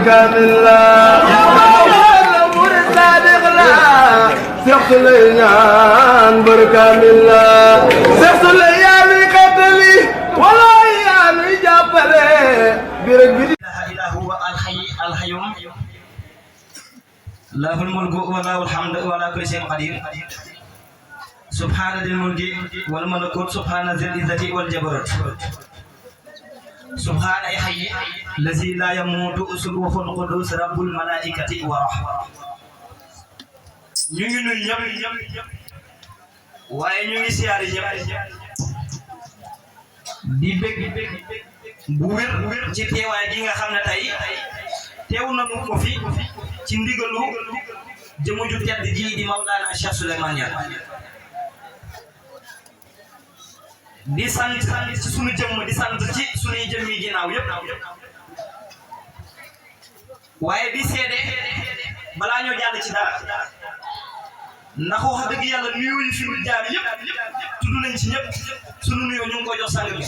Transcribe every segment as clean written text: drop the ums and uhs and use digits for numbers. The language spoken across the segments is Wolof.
kaamil la yàlla murid sadiq la Cheikh Saliou ñaan mbër kaamil la Cheikh Saliou yaa nuy xettali wala yaa nuy jàppale bi rek bi ila huwa alhayyum lahul mulku wa lahul hamdu wa ala kulli shay'in qadir subhana dil mulki wal malakut subhana zil izzati wal jabarut subhana hayy lazi la yamutu subhul qudus rabbul malaikati wa rahmah ñu ngi nuyu ñëpp waaye ñu ngi siyaare ñëpp di bëgg bu wér ci teewaay gi nga xam ne tey teew nañu ko fi ci ndigalu jëmu ju tedd ji di Mawlana Cheikh Souleymane Niang di sant ci sunu jëmm di sant ci sunuy jëmm yi ginnaaw yëpp waaye di seede balaa ñoo jàll ci dara ndax wax dëgg yàlla nuyoo yi fi mu jaar yëpp tudd nañ ci ñëpp sunu nuyoo ñu ngi ko jox sang bi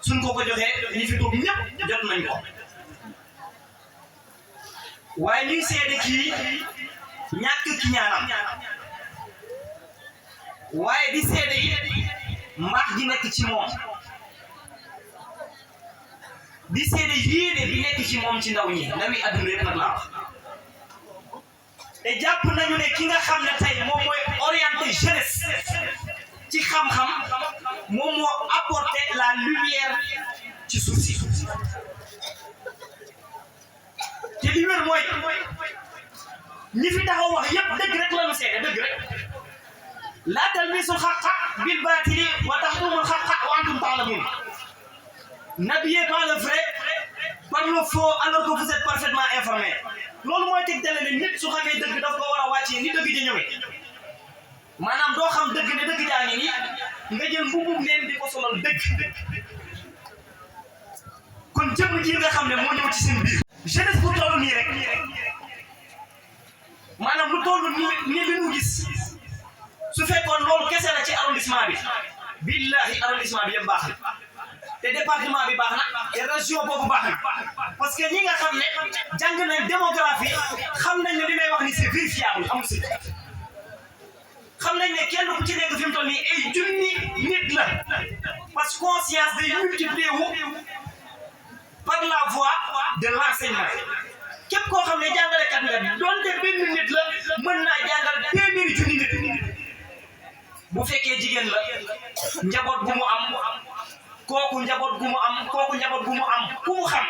suñ ko joxee ñi fi toog ñëpp jot nañ ko waaye ñuy seede kii ñàkk ki ñaanam waaye di seede yi mbaax gi nekk ci moom di seede yéene bi nekk ci moom ci ndaw ñi ndawi adduna yëpp nag laa wax te jàpp nañu ne ki nga xam ne tey moom mooy orienté jeunesse ci xam-xam moom moo apporté la lumière ci suuf si te li wér mooy ñi fi taxaw wax yépp dëgg rek la ñu seede dëgg rek laa talbisul xaqa bil baatili wa taxtumul xaqa wa antum ta'lamun n'habillez pas le vrai par le faux alors que vous êtes parfaitement informé loolu mooy teg dale ne nit su xamee dëgg daf ko war a wàccee ni dëgg ji ñëwee maanaam doo xam dëgg ne dëgg jaa ngi nii nga jël mbubum neen di ko solal dëgg kon jëmm ji nga xam ne moo ñëw ci seen biir jeunesse bu toll nii rek maanaam lu toll nii li mu gis su fekkoon loolu kese la ci arrondissement bi billahi arrondissement bi yëpp baax na te département bi baax na te région boobu baax na parce que ñi nga xam ne jàng nañ démographie xam nañ ne li may wax ni c'est vérifiable amul si xam nañ ne kenn ku ci nekk fi mu toll nii ay junni nit la parce que conscience day multiplier wu par la voie de l'enseignement képp koo xam ne jàngalekat nga doonte benn nit la mën naa jàngal téeméeri junni nit bu fekkee jigéen la njaboot bu mu am kooku njaboot gu mu am ku mu xam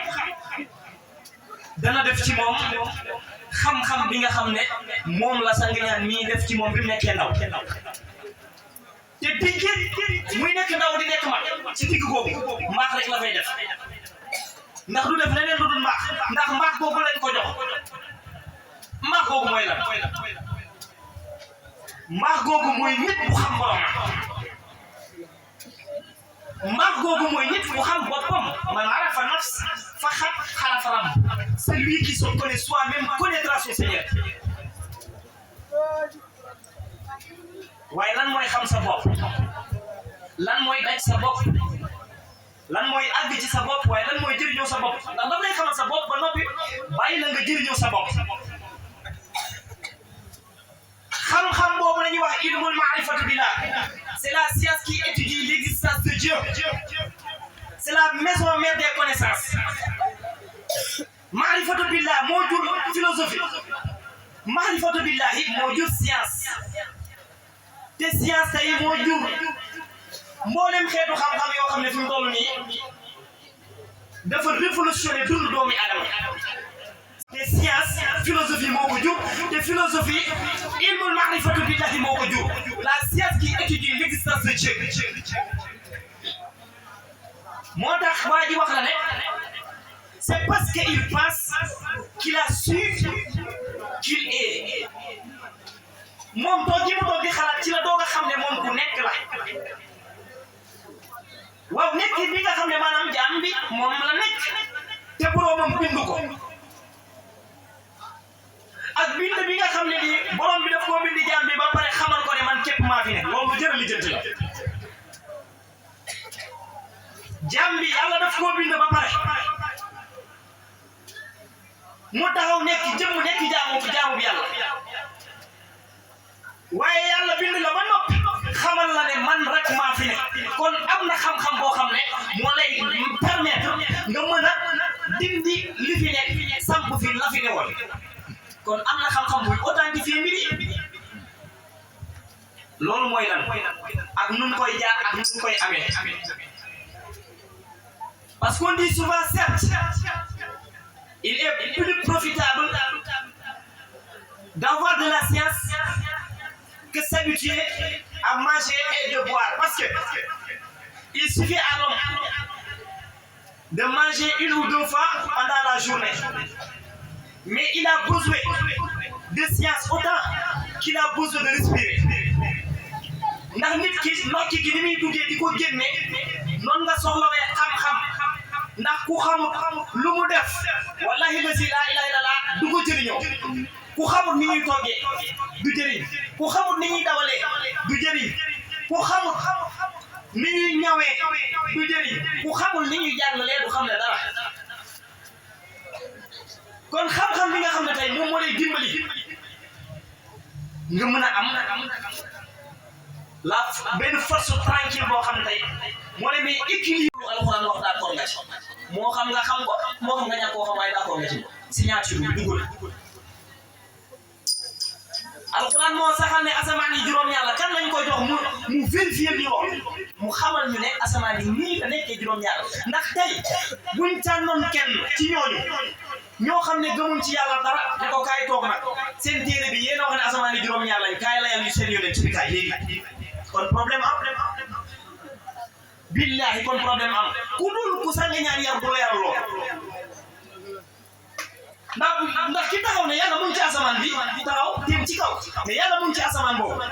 dana def ci moom xam-xam bi nga xam ne moom la sang ñaan mii def ci moom bi mu nekkee ndaw te digg muy nekk ndaw di nekk mag ci digg googu mbaax rek la fay def ndax du def leneen lu dul mbaax ndax mbaax googu lañ ko jox mbaax googu mooy lan mbaax googu mooy nit bu xam borom mbaax googu mooy nit bu xam boppam man arafa nafs faqad arafa rabb celui qui se connaît soi-même connaîtra son Seigneur waaye lan mooy xam sa bopp lan mooy daj sa bopp lan mooy àgg ci sa bopp waaye lan mooy jëriñoo sa bopp ndax daf lay xamal sa bopp ba noppi bàyyi la nga jëriñoo sa bopp xam-xam boobu la ñuy wax ilmul ma'rifatu billah c'est la science qui étudie l'existence de Dieu c'est la maison mère des connaissances ma'rifatu billah moo jur philosophie ma'rifatu billahi moo jur science te science tey moo jur mboolem xeetu xam-xam yoo xam ne fi mu toll nii dafa révolutionner dundu doomi adama te science philosophie moo ko jur te philosophie ilmul ma'rifatu billahi moo ko jur la science qui étudie l'existence de Dieu moo tax waa ji wax la ne c'est parce qu'il pense qu'il a su qu'il est moom toog gi mu toog di xalaat ci la doog a xam ne moom ku nekk la waaw nekk bi nga xam ne maanaam jaam bi moom la nekk te boroomam bind ko ak bind bi nga xam ne nii borom bi daf koo bind jaam bi ba pare xamal ko ne man képp maa fi ne loolu jërë li jënt la jaam bi yàlla daf koo bind ba pare mu taxaw nekk jëmm nekk jaamu bi yàlla waaye yàlla bind la ba noppi xamal la ne man rek maa fi ne kon am na xam-xam boo xam ne moo lay permettre nga mën a dindi li fi nekk samp fi la fi ne woon kon am na xam-xam buy authentifier mbir yi loolu mooy lan ak nun koy jaar ak nun koy amee parce qu'on dit souvent certes il est plus profitable d'avoir de la science que s'habituer à manger et de boire parce que il suffit à l'homme de manger une ou deux fois pendant la journée mais il a besoin de science autant qu'il a besoin de respirer ndax nit ki nokki gi ni muy duggee di ko génne noonu nga soxlawee xam-xam ndax ku xamul lu mu def wallahi la si laa ilaaha illallaah du ko jëriñoo ku xamul ni ñuy toggee du jëriñ ku xamul ni ñuy dawalee du jëriñ ku xamul ni ñuy ñawee du jëriñ ku xamul ni ñuy jàngalee du xam ne dara kon xam-xam bi nga xam ne tey moom moo lay dimbali nga mën a am la benn force tranquille boo xam ne tey moo lay may équilibre alxuraan wax d'accord nga ci moo xam nga xam ko moo xam nga ñàkk koo xam waaye d'accord nga ci signature bi dugul alxuraan moo saxal ne asamaan yi juróom-ñaar la kan lañ koy jox mu vérifier li wax mu xamal ñu ne asamaan yi nii la nekkee juróom-ñaar ndax tey buñ tànnoon kenn ci ñooñu ñoo xam ne gëmuñ ci yàlla dara ne ko kaay toog nag seen téere bi yéen a wax ne asamaan yi juróom-ñaar lañ kaay layal yu seen yonent bi kaay léegi kon problème am billahi kon problème am ku dul ku sànni ñaar yar du leeral lool ndax ki taxaw ne yàlla mu ngi ci asamaan bi taxaw téem ci kaw mais yàlla mu ngi ci asamaan boobu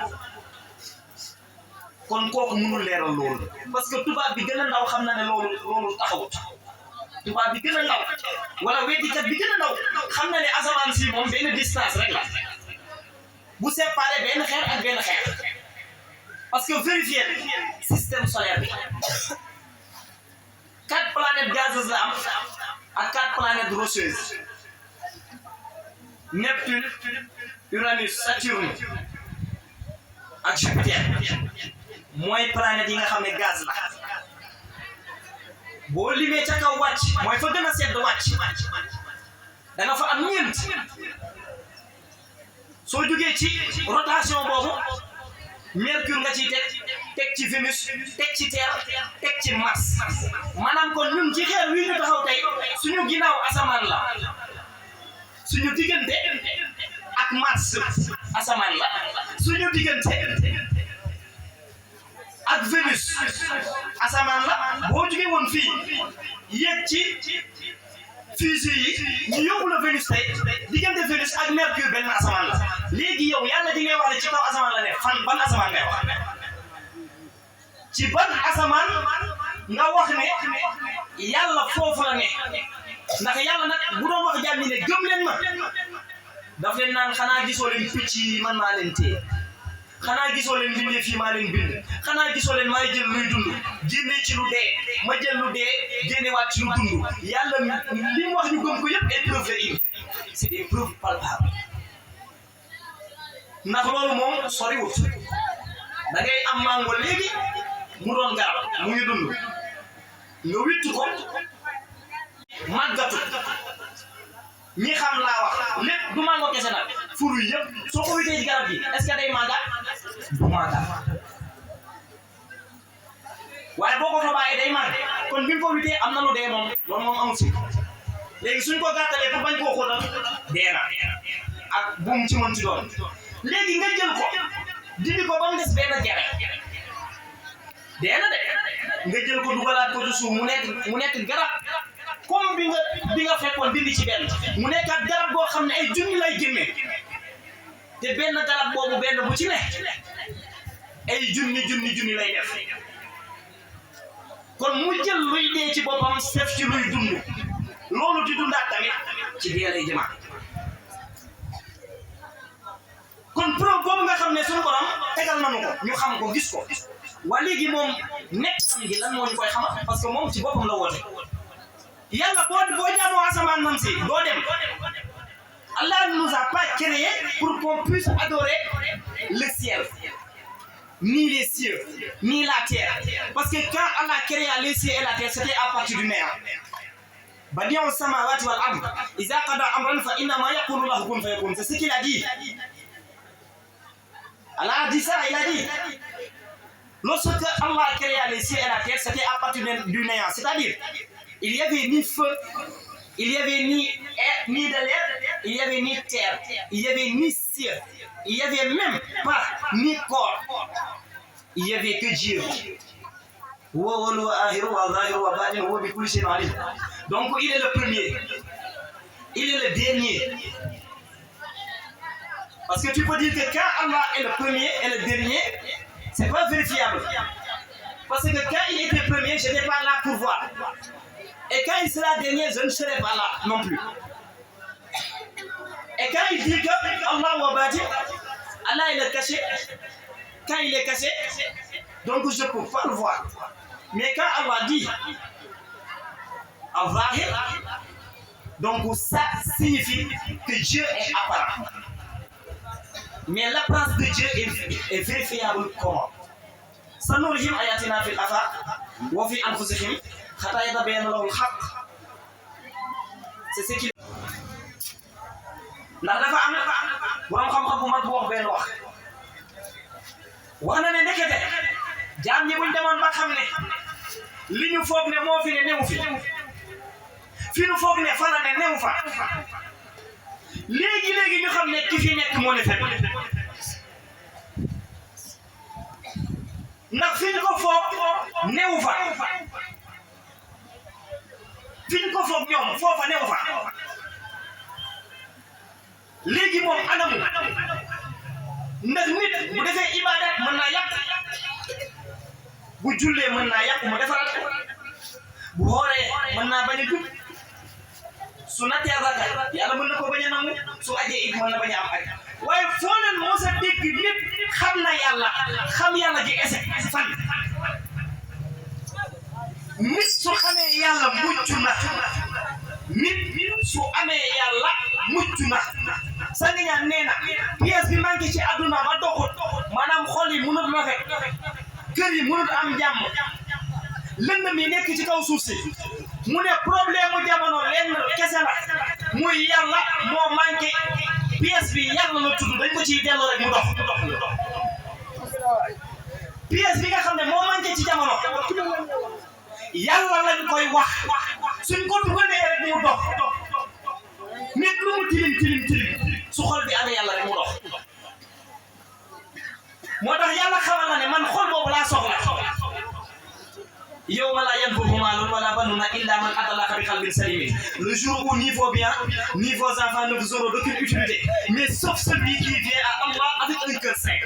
kon kooku mënul leeral loolu parce que tubaab bi gën a ndaw xam na ne loolu taxawut tubaab bi gën a ndaw wala weddikat bi gën a ndaw xam na ne asamaan si moom benn distance rek la bu séparé benn xeer ak benn xeer parce que vérifier système solaire bi 4 planètes gazeuses la am ak 4 planètes rocheuses Neptune Uranus Saturne ak Jupiter mooy planètes yi nga xam ne gaz la boo limee ca kaw wàcc mooy fa gën a sedd wàcc da nga fa am ñeent soo jógee ci rotation boobu Mercure nga ciy teg ci Vénus teg ci Terre teg ci Mars maanaam kon ñun ci xeer wi ñu taxaw tey suñu ginnaaw asamaan la suñu diggante ak Mars asamaan la suñu diggante ak Vénus asamaan la boo jógee woon fii yéeg ci fusée yi ñu yóbbu la Vénus tey diggante Vénus ak Mercure benn asamaan la léegi yow yàlla di ngay wax ne ci kaw asamaan la ne fan ban asamaan ngay wax ci ban asamaan nga wax ne yàlla foofu la ne ndax yàlla nag bu doon wax jàmm ne gëm leen ma daf leen naan xanaa gisoo leen picc yi man maa leen téye xanaa gisoo leen bindee fii maa leen bind xanaa gisoo leen maay jël luy dund génne ci lu dee ma jël lu dee génnewaat ci lu dund yàlla li mu wax ñu gëm ko yëpp ay preuve la indi c'est des preuves palpables ndax loolu moom soriwut da ngay am mango léegi mu doon garab mu ngi dund nga wittu ko màggatu ñi xam laa wax lépp du mango kese nag furu yëpp soo ko wittee ci garab gi est-ce que day màggat du màggat waaye boo ko fa bàyyi day màgg kon bi nga ko wittee am na lu dee moom loolu moom amul si léegi suñ ko gàttalee pour bañ koo xóotal dee na ak buum ci mën ci doon léegi nga jël ko dindi ko ba mu des benn gere dee na de nga jël ko dugalaat ko ci suuf mu nekk garab comme bi nga fekkoon dindi ci benn mu nekkaat garab boo xam ne ay junni lay génne te benn garab boobu benn bu ci ne ay junni lay def kon mu jël luy dee ci boppam def ci luy dund loolu di dundaat tamit ci dee lay jëmaat kon pro boobu nga xam ne suñu borom tegal nañu ko ñu xam ko gis ko waa léegi moom nekk gi lan moo ñu koy xamal parce que moom ci boppam la woote yàlla boo jaamoo asamaan nam si doo dem Allah ne nous a pas créés pour qu'on puisse adorer le ciel, ni les cieux, ni la terre. Parce que quand Allah a créé les cieux et la terre, c'était à partir du néant. Badi'u samawati wal ard, iza qada amran fa inna ma yaqulu lahu kun fayakun. C'est ce qu'il a dit. Allah a dit ça, il a dit. Lorsque Allah a créé les cieux et la terre, c'était à partir du néant. C'est-à-dire, il n'y avait ni feu, il n'y avait ni de l'air, il n'y avait ni terre, il n'y avait ni ciel, il n'y avait même pas ni corps. Il n'y avait que Dieu. Donc il est le premier, il est le dernier. Parce que tu peux dire que quand Allah est le premier et le dernier, c'est pas vérifiable. Parce que quand il était premier, je n'étais pas là pour voir. Et quand il sera dernier, je ne serai pas là non plus. Et quand il dit que Allah wabadi, Allah il est caché, quand il est caché, donc je ne peux pas le voir. Mais quand Allah dit Allah, donc ça signifie que Dieu est apparent. Mais l'apparence de Dieu est vérifiable comment? Sanurihim ayatina fil afaq wa fi anfusihim hatta yatabayyana lahum al-haqq. C'est ce qu'il ndax dafa am borom xam-xam bu mag bu wax benn wax na ne ndekete jaam ñi buñ demoon ba xam ne li ñu foog ne moo fi ne newu fi ñu foog ne fa la ne newu fa léegi ñu xam ne ki fi nekk moo ne fekk ndax fi ñu ko foog newu fa fi ñu ko foog ñoom foofa newu fa léegi moom anamu ndax nit bu defee ibadat mën naa yàq bu jullee mën naa yàq mu defaraat bu xooree mën naa bañ a jub su nattee azaka yàlla mën na ko bañ a nangu su ajee it mën na bañ a am aj waaye foo leen mos a dégg nit xam na yàlla xam yàlla ji ese fan nit su xamee yàlla mucc na nit su amee yàlla mucc na sangi ñaan nee na pièce bi manqué ci àdduna ba doxut maanaam xol yi mënut rafet kër yi mënut am jàmm lëndëm yi nekk ci kaw suuf si mu ne problème mu jamono lenn kese la muy yàlla moo manqué pièce bi yàlla la tudd dañ ko ciy delloo rek mu dox pièce bi nga xam ne moo manqué ci jamono yàlla lañ koy wax suñ ko dugalee rek mu dox nit lu mu tilim su xol bi amee yàlla rek mu dox moo tax yàlla xamal na ne man xol boobu laa soxla yawma laa yanfa'u maalun wala banuuna illa man ataa Allaha bi qalbin salim. Le jour où ni vos biens ni vos enfants ne vous auront d'aucune utilité, mais sauf celui qui vient à Allah avec un cœur saint.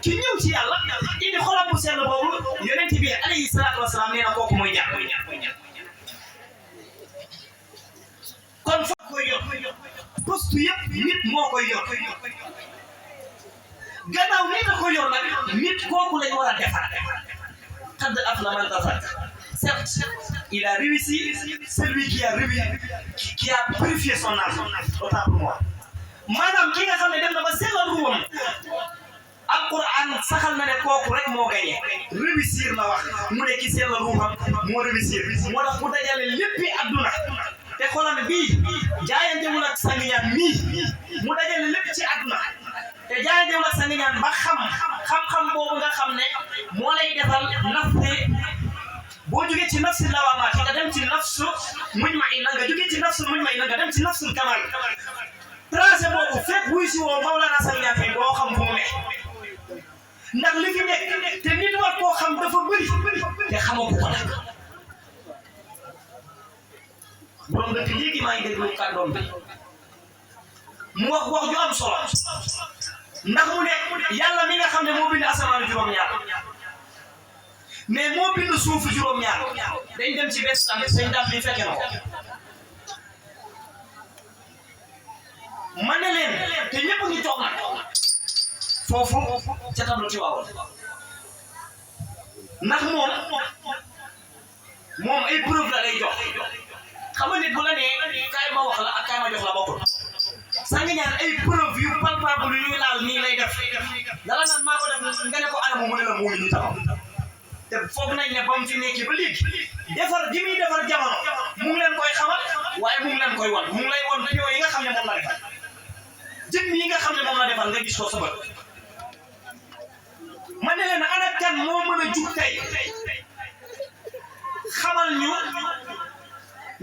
ki ñëw ci yàlla indi xolam bu sell boobu yonent bi alayhi salaatu wa salaam nee na kooku mooy ñaan kon fa koy yor poste yëpp nit moo koy yor gannaaw nit a koy yor nag nit kooku lañ war a defar. Qad aflaha man tazakka. Certes, il a réussi, celui qui a purifié son âme, autant pour moi. Maanaam ki nga xam ne dem na ba sellal ruwam Alquran saxal na ne kooku rek moo gagné réussir la wax mu ne ki sellal ruwam moo réussir moo tax bu dajale léppi adduna te xolam bii jaayantewul ak sangiñaan mii mu dajale lépp ci adduna te jaayantewul ak sangiñaan ba xam-xam boobu nga xam ne moo lay defal nafte boo jógee ci nafsul lawamaat nga dem ci nafsu mujmaina nga jógee ci nafsul mujmaina nga dem ci nafsul kamal tracé boobu fekk wuy si woo Mawlana sangiñaan fay doo xam fu mu ne ndax li fi nekk te nit war koo xam dafa bëri te xamoo ko nag borom dëkk léegi maa ngi déglu kàddoom bi mu wax ju am solo ndax mu ne yàlla mi nga xam ne moo bind asamaan juróom-ñaar mais moo bind suuf juróom-ñaar dañ dem ci bés am sañ dam bi fekke na ko ma ne leen te ñëpp ngi toog nag foofu ca tablu ci waawoon ndax moom ay preuve la lay jox xam nga nit bu la nee kaay ma wax la ak kaay ma jox la bokkul ñaan ay preuve yu palpable yu laal nii lay def dala naan maa ko def nga ne ko anamu mu ne la mu ngi nii taxaw te foog nañ ne ba mu fi nekk ba léegi defar gi muy defar jamono mu ngi leen koy xamal waaye mu ngi leen koy wan mu ngi lay wan pion yi nga xam ne moom la defar jëm yi nga xam ne moom la defar nga gis ko sa bët ma ne leen ana kan moo mën a jug tey xamal ñu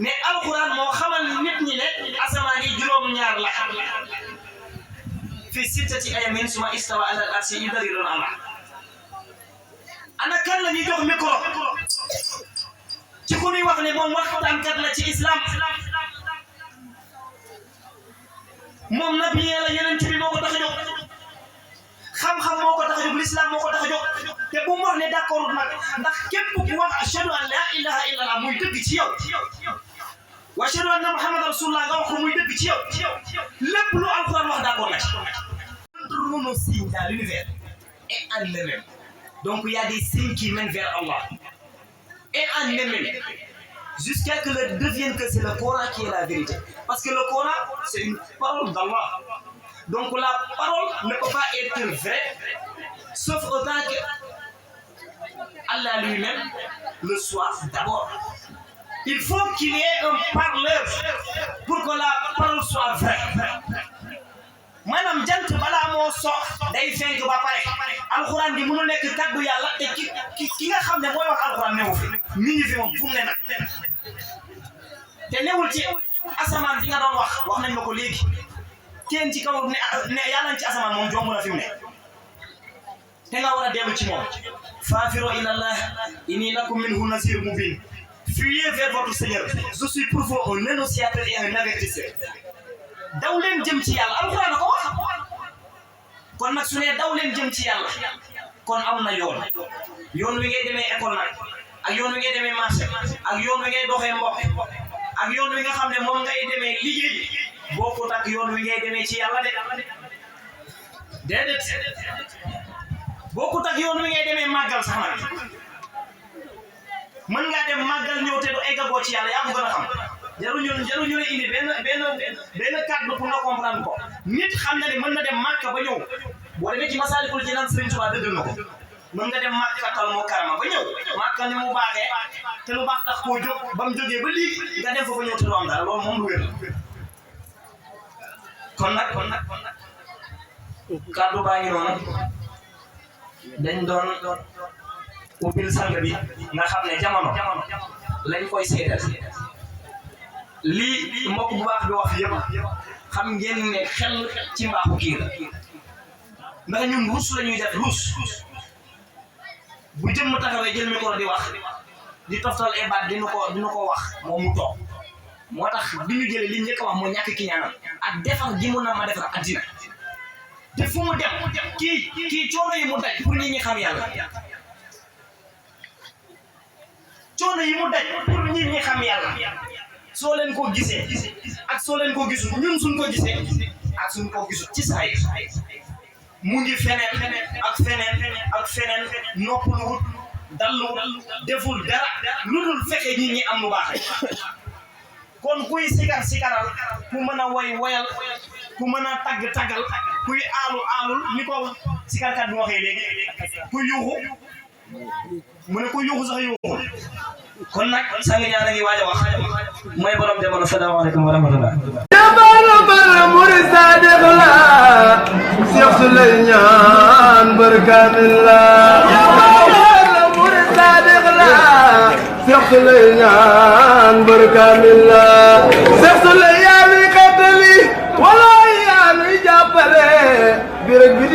ne alxuraan moo xamal nit ñi ne asamaan yi juróom-ñaar la fi sittati ayaamin summa istawa alal arshi yudabbirul amra ana kan la ñuy jox micro ci ku ñuy wax ne moom waxtaankat la ci islam moom nabi la yeneen bi moo ko tax a jóg xam-xam moo ko tax a jóg l'islam moo ko tax a jóg te bu mu wax ne d'accord nag ndax képp ku wax ashhadu an la ilaha illallah muy dëgg ci yow wa ashhadu anna muhammadan rasulullah nga wax ko muy dëgg ci yow lépp lu alquran wax d'accord na ci. Tout nos signes dans l'univers est en eux-mêmes. Donc il y a des signes qui mènent vers Allah et en eux-mêmes jusqu'à que le devienne que c'est le Coran qui est la vérité parce que le Coran c'est une parole d'Allah. Donc la parole ne peut pas être vraie sauf autant que Allah lui-même le soit d'abord. Il faut qu'il y ait un parleur pour que la parole soit vraie. Maanaam jant balaa moo sox day fenk ba pare alxuraan gi mënu nekk kàddu yàlla te ki nga xam ne mooy wax alxuraan newu fi mi ngi fi moom fu mu ne nag te newul ci asamaan bi nga doon wax nañ ma ko léegi kenn ci kaw ne yàlla ci asamaan moom jomb na fi mu ne te nga war a dellu ci moom faafiru ilallah inni lakum minhu nazir mubin. Fuyez vers votre Seigneur. Je suis pour vous un annonciateur et un avertisseur. daw leen jëm ci yàlla alxuraan ko wax kon nag su ne daw leen jëm ci yàlla kon am na yoon wi ngay demee école nag ak yoon wi ngay demee marché ak yoon wi ngay doxee mbokk ak yoon wi nga xam ne moom ngay demee liggéey bokkut ak yoon wi ngay demee ci yàlla de déedéet bokkut ak yoon wi ngay demee màggal sax nag mën ngaa dem màggal ñëw te du eggagoo ci yàlla yaa ko gën a xam jaruñu la indi benn kàddu pour nga comprendre ko nit xam na ne mën na dem Màkka ba ñëw boo demee ci Masaalikul Jinaan Sëriñ Tuubaa dëggal na ko mën nga dem Màkkatal Mukarrama ba ñëw Màkka ni mu baaxee te lu baax tax koo jóg ba mu jógee ba lii nga dem fa ba ñëw te du am dara loolu moom du wér kon nag kàddu baa ngi noonu dañ doon ubbil sang bi nga xam ne jamono lañ koy seedal lii mbokk bu baax bi wax yëpp xam ngeen ne xel ci mbaaxu kii la ndax ñun ruus la ñuy def ruus bu jëmm taxawee jël micro di wax di toftal ay baat dina ko wax moom mu toog moo tax bi ñu jëlee li njëkk a wax moo ñàkk ki ñaanam ak defar gi mu na ma defar addina te fu mu dem kii coono yi mu daj pour nit ñi xam yàlla coono yi mu daj pour nit ñi xam yàlla soo leen ko gisee ak soo leen ko gisul ñun suñ ko gisee ak suñ ko gisul ci saa yi mu ngi feneen ak feneen noppaluwut dalluwut deful dara lu dul fexe nit ñi am lu baax kon kuy sikaral ku mën a woyal ku mën a taggal kuy aalul ni ko sikarkat bi waxee léegi ku yuuxu mu ne ku yuuxu sax yuuxu kon nag sang ñaan a ngi waaj a wax mooy borom jamono salaamaaleykum wa rahmatullah jamono bara murid sadiq la Cheikh Saliou ñaan barkamil la jamono murid sadiq la Cheikh Saliou ñaan barkamil la Cheikh Saliou yaa ni xetali wala yaa ni jàppale bi rek bi